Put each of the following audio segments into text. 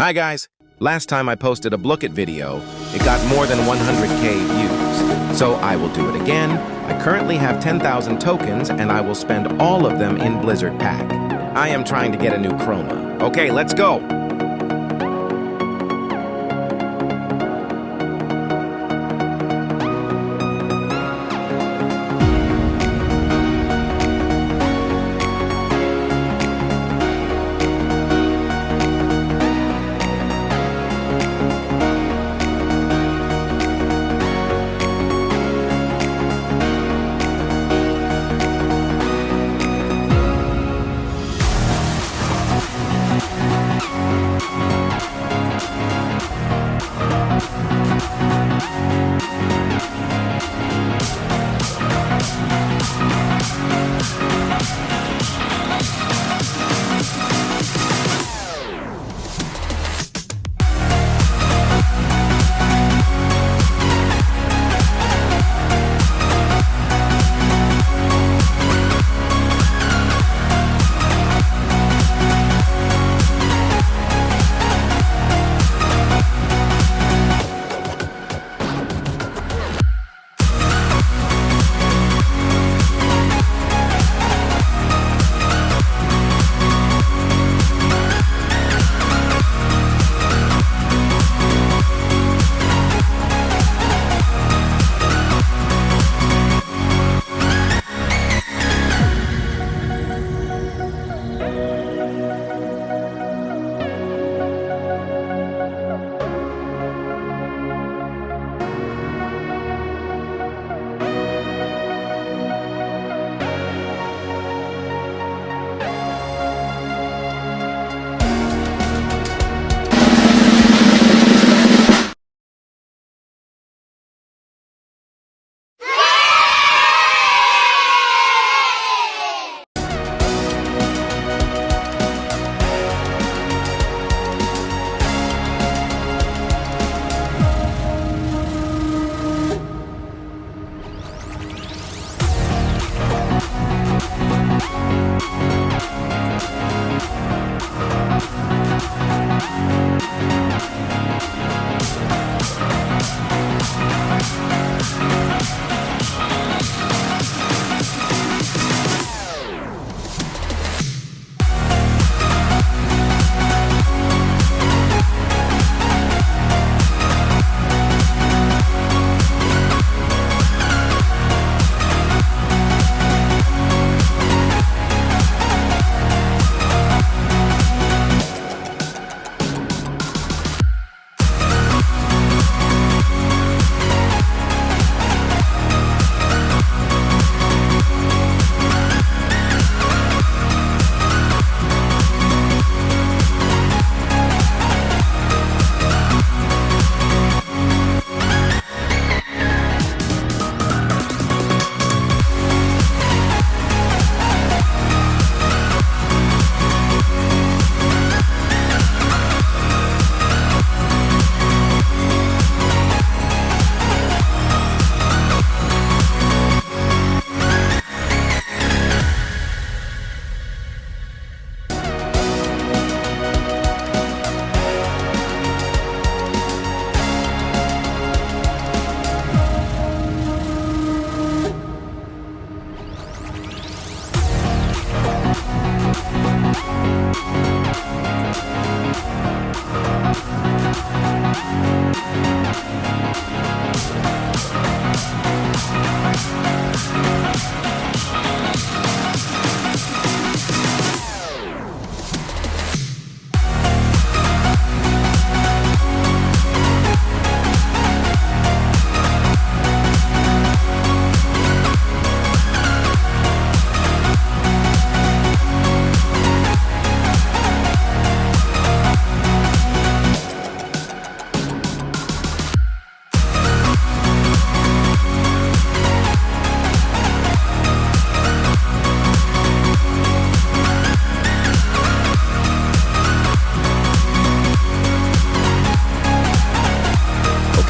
Hi guys! Last time I posted a blooket video, it got more than 100k views. So I will do it again. I currently have 10,000 tokens and I will spend all of them in Blizzard Pack. I am trying to get a new chroma. Okay, let's go!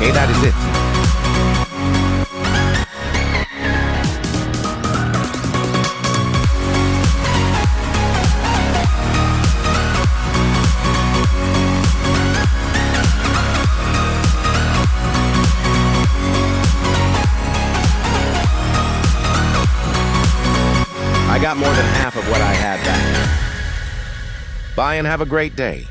Okay, that is it. got more than half of what I had back. Bye and have a great day.